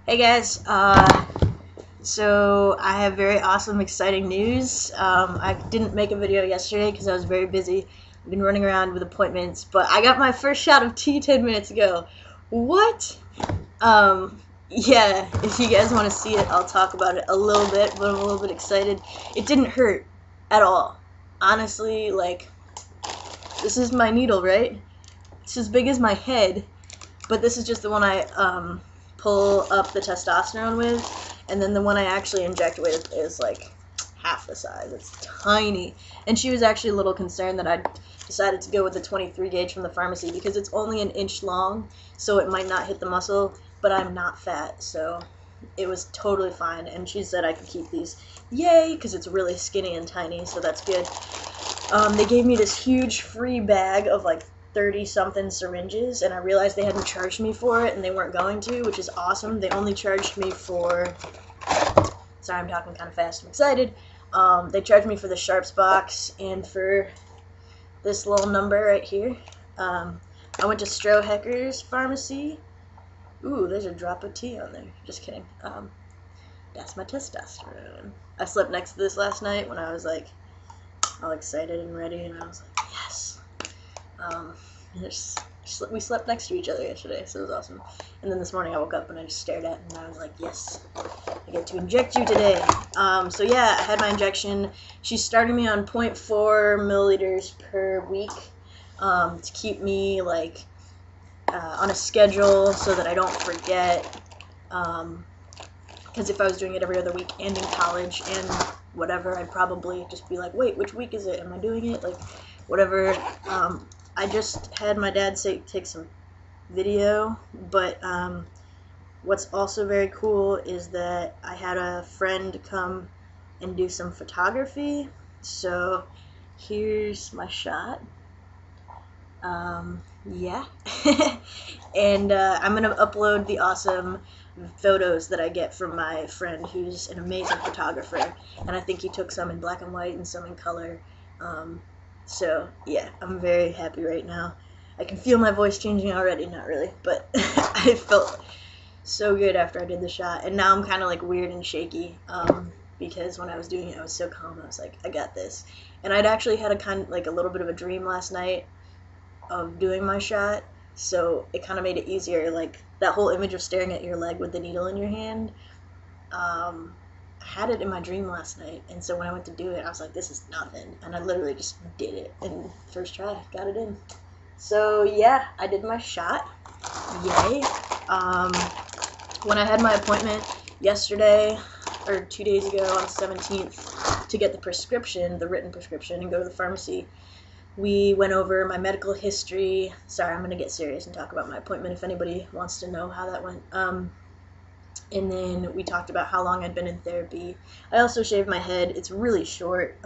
Hey guys, so I have very awesome, exciting news. I didn't make a video yesterday because I was very busy. I've been running around with appointments, but I got my first shot of tea 10 minutes ago. What? Yeah, if you guys want to see it, I'll talk about it a little bit, but I'm a little bit excited. It didn't hurt at all. Honestly, like, this is my needle, right? It's as big as my head, but this is just the one I, pull up the testosterone with, and then the one I actually inject with is like half the size. It's tiny. And she was actually a little concerned that I decided to go with the 23 gauge from the pharmacy because it's only an inch long, so it might not hit the muscle, but I'm not fat, so it was totally fine. And she said I could keep these. Yay, because it's really skinny and tiny, so that's good. They gave me this huge free bag of like 30-something syringes, and I realized they hadn't charged me for it, and they weren't going to, which is awesome. They only charged me for... Sorry, I'm talking kind of fast. I'm excited. They charged me for the Sharps box and for this little number right here. I went to Strohecker's Pharmacy. Ooh, there's a drop of tea on there. Just kidding. That's my testosterone. I slept next to this last night when I was like all excited and ready, and I was like, yes. We slept next to each other yesterday, so it was awesome. And then this morning I woke up and I just stared at it, and I was like, yes, I get to inject you today. So yeah, I had my injection. She started me on 0.4 milliliters per week to keep me like on a schedule so that I don't forget. Because if I was doing it every other week and in college and whatever, I'd probably just be like, wait, which week is it? Am I doing it? Like, whatever. I just had my dad take some video, but what's also very cool is that I had a friend come and do some photography. So here's my shot. Yeah. And I'm going to upload the awesome photos that I get from my friend who's an amazing photographer, and I think he took some in black and white and some in color. So yeah, I'm very happy right now. I can feel my voice changing already, not really, but I felt so good after I did the shot, and now I'm kind of like weird and shaky, because when I was doing it I was so calm. I was like, I got this. And I'd actually had a little bit of a dream last night of doing my shot, so it kind of made it easier. Like that whole image of staring at your leg with the needle in your hand, I had it in my dream last night, and so when I went to do it I was like, this is nothing, and I literally just did it, and first try got it in. So yeah, I did my shot. Yay. When I had my appointment yesterday, or 2 days ago on the 17th, to get the prescription, the written prescription, and go to the pharmacy, we went over my medical history. Sorry, I'm going to get serious and talk about my appointment if anybody wants to know how that went. And then we talked about how long I'd been in therapy. I also shaved my head. It's really short,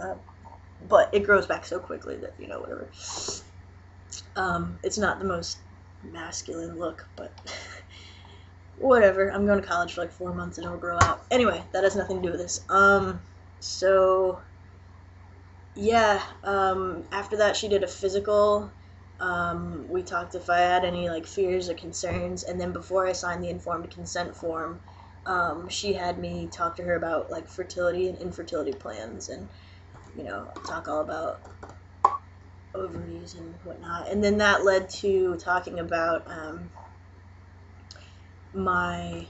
but it grows back so quickly that, you know, whatever. It's not the most masculine look, but whatever. I'm going to college for like 4 months and it'll grow out. Anyway, that has nothing to do with this. So yeah, after that she did a physical. We talked if I had any like fears or concerns, and then before I signed the informed consent form, she had me talk to her about like fertility and infertility plans, and you know, talk all about ovaries and whatnot. And then that led to talking about my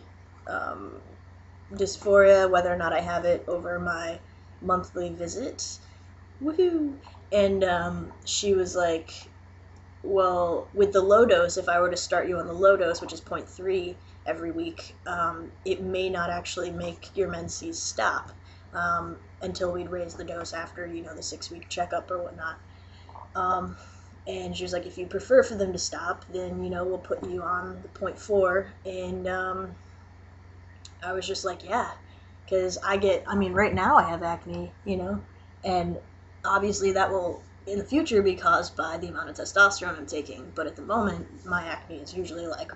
dysphoria, whether or not I have it, over my monthly visits. Woohoo! And she was like, well, with the low dose, if I were to start you on the low dose, which is 0.3 every week, it may not actually make your menses stop until we'd raise the dose after, you know, the 6-week checkup or whatnot. And she was like, if you prefer for them to stop, then, you know, we'll put you on the 0.4. And I was just like, yeah, because I mean, right now I have acne, you know, and obviously that will in the future be caused by the amount of testosterone I'm taking, but at the moment my acne is usually like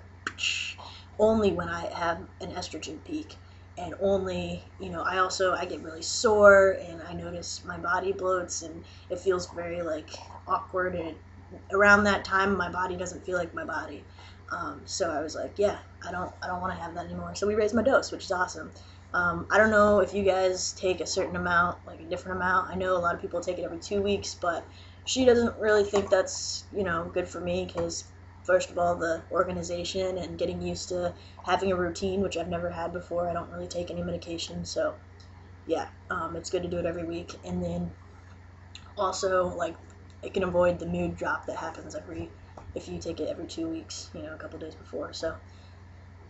only when I have an estrogen peak, and only, you know, I get really sore, and I notice my body bloats, and it feels very like awkward, and around that time my body doesn't feel like my body. So I was like, yeah, I don't want to have that anymore. So we raised my dose, which is awesome. I don't know if you guys take a certain amount, like a different amount. I know a lot of people take it every 2 weeks, but she doesn't really think that's, good for me because, first of all, the organization and getting used to having a routine, which I've never had before. I don't really take any medication, so yeah, it's good to do it every week. And then also, like, it can avoid the mood drop that happens if you take it every 2 weeks, a couple days before. So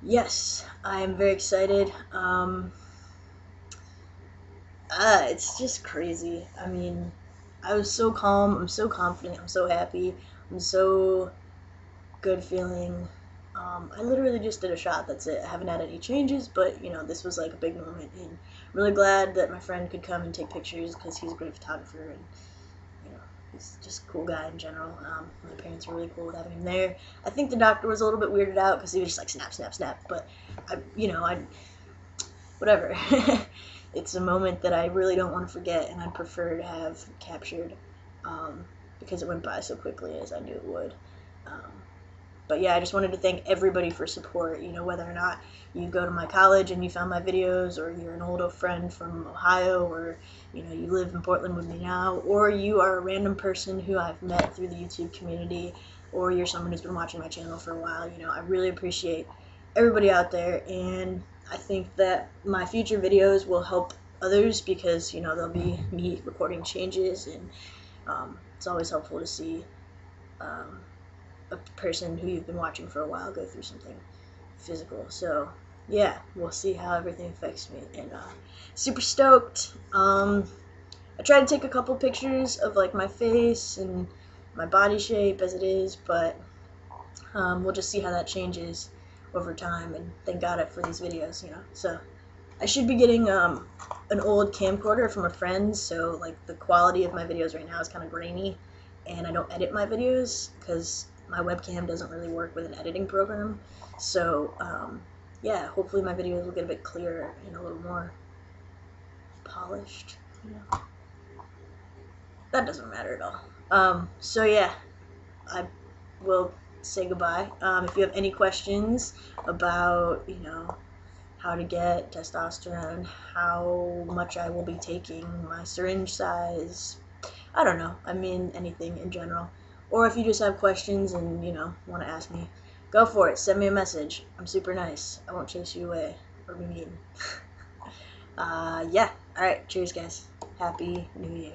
yes, I am very excited. It's just crazy. I mean, I was so calm. I'm so confident. I'm so happy. I'm so good feeling. I literally just did a shot. That's it. I haven't had any changes, but this was like a big moment, and I'm really glad that my friend could come and take pictures because he's a great photographer, and he's just a cool guy in general. My parents were really cool with having him there. I think the doctor was a little bit weirded out because he was just like snap, snap, snap. But I whatever. It's a moment that I really don't want to forget, and I'd prefer to have captured because it went by so quickly as I knew it would. Um, but yeah, I just wanted to thank everybody for support. Whether or not you go to my college and you found my videos, or you're an old friend from Ohio, or you live in Portland with me now, or you are a random person who I've met through the YouTube community, or you're someone who's been watching my channel for a while. I really appreciate everybody out there, and I think that my future videos will help others because they'll be me recording changes, and it's always helpful to see a person who you've been watching for a while go through something physical. So yeah, we'll see how everything affects me, and super stoked. I tried to take a couple pictures of like my face and my body shape as it is, but we'll just see how that changes over time, and thank God for these videos, So I should be getting an old camcorder from a friend, so like the quality of my videos right now is kind of grainy, and I don't edit my videos because my webcam doesn't really work with an editing program. So yeah, hopefully my videos will get a bit clearer and a little more polished. That doesn't matter at all. So yeah, I will say goodbye. If you have any questions about, how to get testosterone, how much I will be taking, my syringe size, I don't know. I mean, anything in general. Or if you just have questions and, want to ask me, go for it. Send me a message. I'm super nice. I won't chase you away or be mean. Yeah. Alright. Cheers, guys. Happy New Year.